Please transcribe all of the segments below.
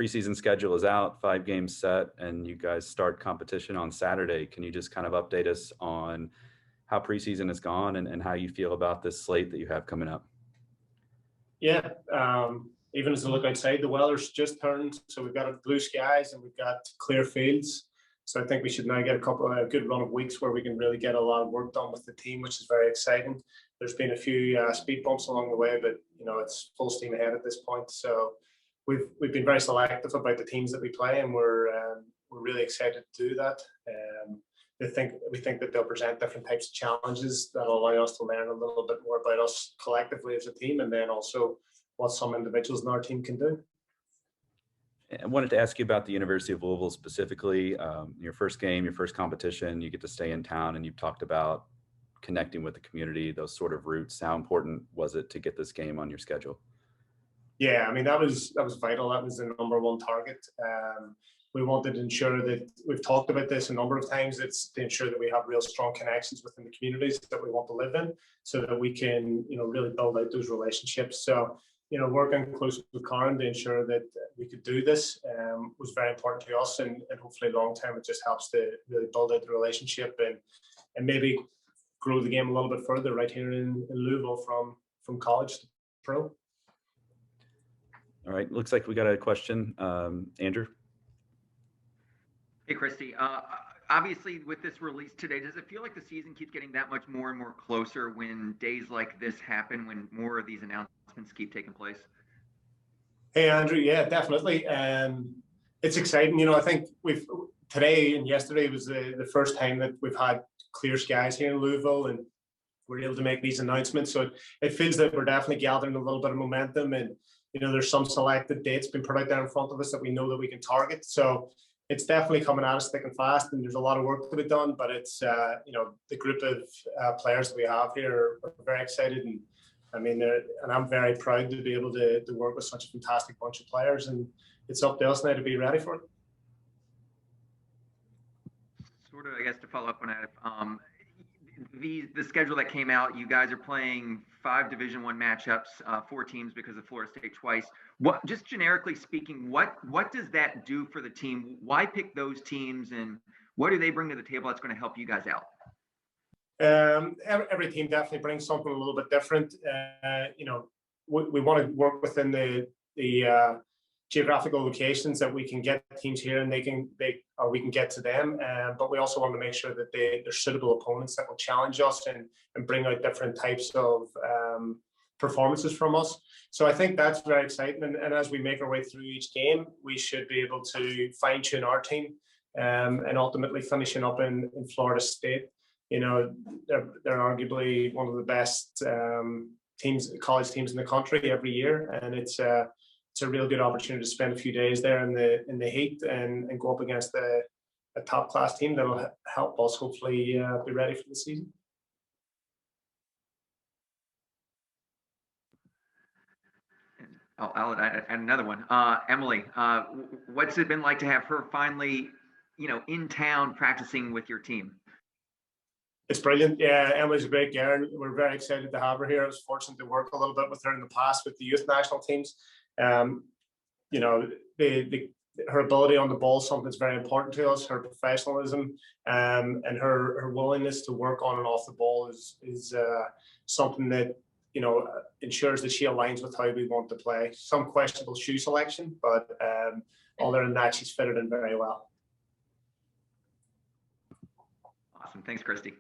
preseason schedule is out, 5 games set, and you guys start competition on Saturday. Can you just kind of update us on how preseason has gone and how you feel about this slate that you have coming up? Yeah, even as I look outside, the weather's just turned, so we've got blue skies and we've got clear fields. So I think we should now get a good run of weeks where we can really get a lot of work done with the team, which is very exciting. There's been a few speed bumps along the way, but it's full steam ahead at this point. So we've been very selective about the teams that we play, and we're really excited to do that. We think that they'll present different types of challenges that'll allow us to learn a little bit more about us collectively as a team, and then also what some individuals in our team can do. I wanted to ask you about the University of Louisville specifically. Your first game, your first competition, you get to stay in town, and you've talked about connecting with the community, those sort of roots. How important was it to get this game on your schedule? Yeah, I mean, that was vital. That was the #1 target. We wanted to ensure that, we've talked about this a number of times, it's to ensure that we have real strong connections within the communities that we want to live in, so that we can, really build out those relationships. So, working closely with Karen to ensure that we could do this was very important to us, and hopefully long term it just helps to really build out the relationship and maybe grow the game a little bit further right here in Louisville from college to pro. All right, looks like we got a question. Andrew? Hey, Christy. Obviously, with this release today, does it feel like the season keeps getting that much more and more closer when days like this happen, when more of these announcements keep taking place? Hey, Andrew. Yeah, definitely. It's exciting. I think today and yesterday was the first time that we've had clear skies here in Louisville, and we're able to make these announcements. So it feels that we're definitely gathering a little bit of momentum, and there's some selected dates being put out there in front of us that we know that we can target. So it's definitely coming at us thick and fast, and there's a lot of work to be done. But it's the group of players that we have here are very excited, and I mean, and I'm very proud to be able to work with such a fantastic bunch of players, and it's up to us now to be ready for it. Sort of, I guess, to follow up on that, the schedule that came out, you guys are playing 5 Division I matchups, 4 teams because of Florida State twice. What, just generically speaking, what does that do for the team? Why pick those teams, and what do they bring to the table that's going to help you guys out? Every team definitely brings something a little bit different. We want to work within the geographical locations that we can get teams here, and we can get to them. But we also want to make sure that they're suitable opponents that will challenge us and bring out different types of performances from us. So I think that's very exciting. And as we make our way through each game, we should be able to fine tune our team and ultimately finishing up in Florida State. They're arguably one of the best college teams in the country every year, and it's a real good opportunity to spend a few days there in the heat and go up against a top class team that will help us hopefully be ready for the season. I'll add another one. Emily, what's it been like to have her finally, in town practicing with your team? It's brilliant. Yeah, Emily's a great girl. We're very excited to have her here. I was fortunate to work a little bit with her in the past with the youth national teams. Her ability on the ball is something that's very important to us. Her professionalism and her willingness to work on and off the ball is something that ensures that she aligns with how we want to play. Some questionable shoe selection, but other than that, she's fitted in very well. Awesome. Thanks, Christy.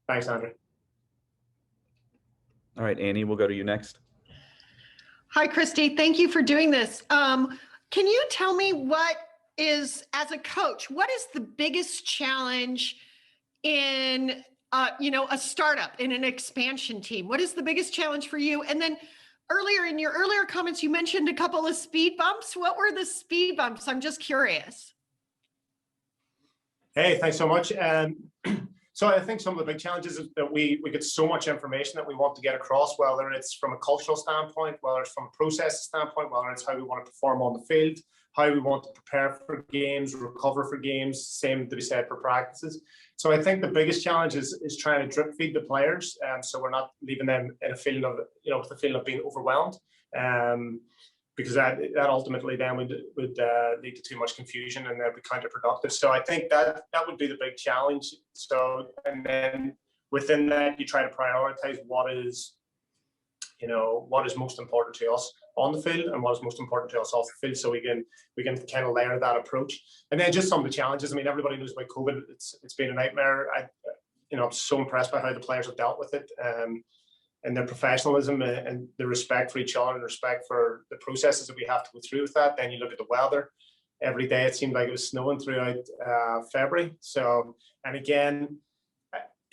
Thanks, Andrew. All right, Annie, we'll go to you next. Hi, Christy. Thank you for doing this. Can you tell me as a coach, what is the biggest challenge in, a startup, in an expansion team? What is the biggest challenge for you? And then in your earlier comments, you mentioned a couple of speed bumps. What were the speed bumps? I'm just curious. Hey, thanks so much. So I think some of the big challenges is that we get so much information that we want to get across, whether it's from a cultural standpoint, whether it's from a process standpoint, whether it's how we want to perform on the field, how we want to prepare for games, recover for games, same to be said for practices. So I think the biggest challenge is trying to drip feed the players, so we're not leaving them in a feeling of, with the feeling of being overwhelmed. because that ultimately then would lead to too much confusion and that would be counterproductive. So I think that would be the big challenge. So, and then within that, you try to prioritize what is most important to us on the field and what is most important to us off the field, so we can kind of layer that approach. And then just some of the challenges. I mean, everybody knows about COVID. It's been a nightmare. I'm so impressed by how the players have dealt with it, and their professionalism and the respect for each other and respect for the processes that we have to go through with that. Then you look at the weather. Every day it seemed like it was snowing throughout February. So, and again,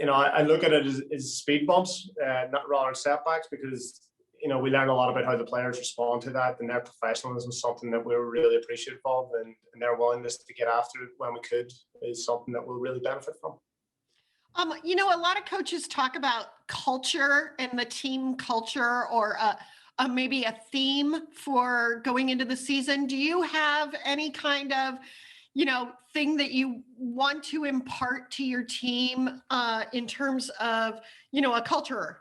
I look at it as speed bumps, not rather setbacks, because we learn a lot about how the players respond to that, and their professionalism is something that we're really appreciative of, and their willingness to get after it when we could is something that we'll really benefit from. A lot of coaches talk about culture and the team culture, or maybe a theme for going into the season. Do you have any kind of, thing that you want to impart to your team in terms of, a culture?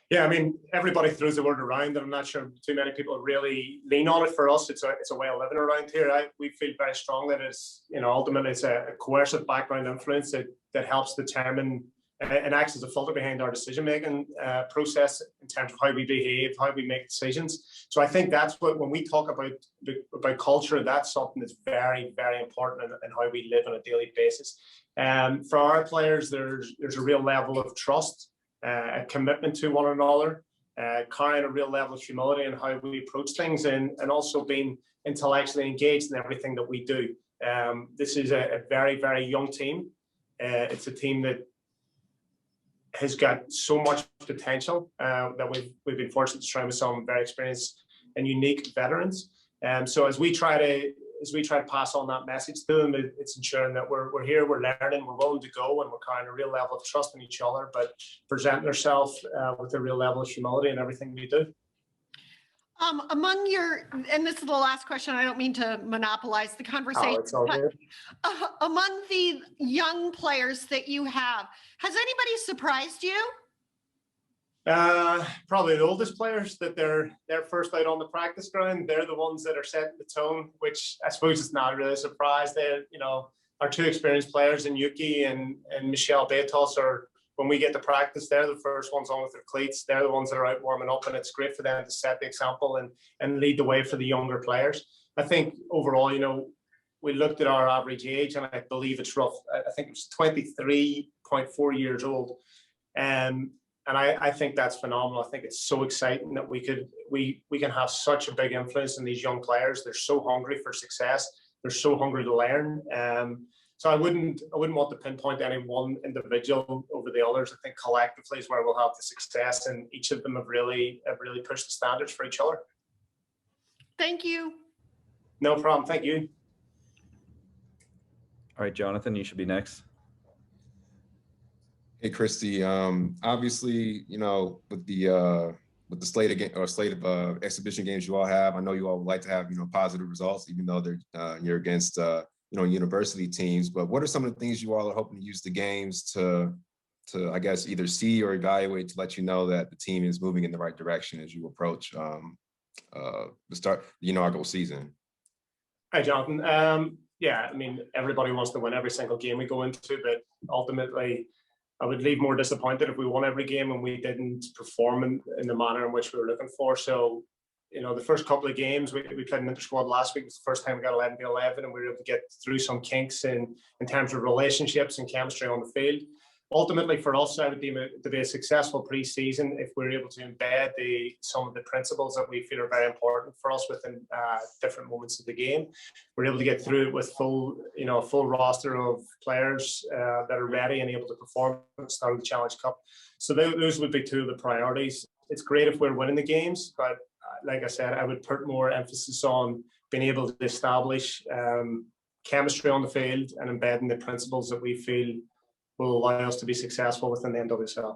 Yeah, I mean, everybody throws the word around, and I'm not sure too many people really lean on it. For us, it's a way of living around here. We feel very strong that it's, ultimately it's a coercive background influence that helps determine and acts as a filter behind our decision-making process in terms of how we behave, how we make decisions. So I think that's when we talk about culture, that's something that's very, very important in how we live on a daily basis. For our players, there's a real level of trust, a commitment to one another, carrying a real level of humility in how we approach things, and also being intellectually engaged in everything that we do. This is a very, very young team. It's a team that has got so much potential that we've been fortunate to train with some very experienced and unique veterans. So as we try to pass on that message to them, it's ensuring that we're here, we're learning, we're willing to go, and we're carrying a real level of trust in each other, but presenting ourselves with a real level of humility in everything we do. And this is the last question, I don't mean to monopolize the conversation. Oh, it's all good. Among the young players that you have, has anybody surprised you? Probably the oldest players, that they're first out on the practice ground. They're the ones that are setting the tone, which I suppose is not really a surprise. They're, our two experienced players in Yuki and Michelle Betos are, when we get to practice, they're the first ones on with their cleats. They're the ones that are out warming up, and it's great for them to set the example and lead the way for the younger players. I think overall, we looked at our average age, and I believe it's rough. I think it was 23.4 years old. And I think that's phenomenal. I think it's so exciting that we can have such a big influence in these young players. They're so hungry for success. They're so hungry to learn. So I wouldn't want to pinpoint any one individual over the others. I think collectively is where we'll have the success, and each of them have really pushed the standards for each other. Thank you. No problem. Thank you. All right, Jonathan, you should be next. Hey, Christy. Obviously, with the slate of exhibition games you all have, I know you all would like to have positive results, even though you're against university teams. But what are some of the things you all are hoping to use the games to I guess either see or evaluate to let you know that the team is moving in the right direction as you approach the inaugural season? Hi, Jonathan. Yeah, I mean, everybody wants to win every single game we go into, but ultimately, I would leave more disappointed if we won every game and we didn't perform in the manner in which we were looking for. So, the first couple of games, we played an inter-squad last week. It was the first time we got 11-11, and we were able to get through some kinks in terms of relationships and chemistry on the field. Ultimately, for us, I would deem it to be a successful preseason if we're able to embed some of the principles that we feel are very important for us within different moments of the game. We're able to get through it with a full roster of players that are ready and able to perform at the start of the Challenge Cup. So those would be two of the priorities. It's great if we're winning the games, but like I said, I would put more emphasis on being able to establish chemistry on the field and embedding the principles that we feel will allow us to be successful within the NWSL.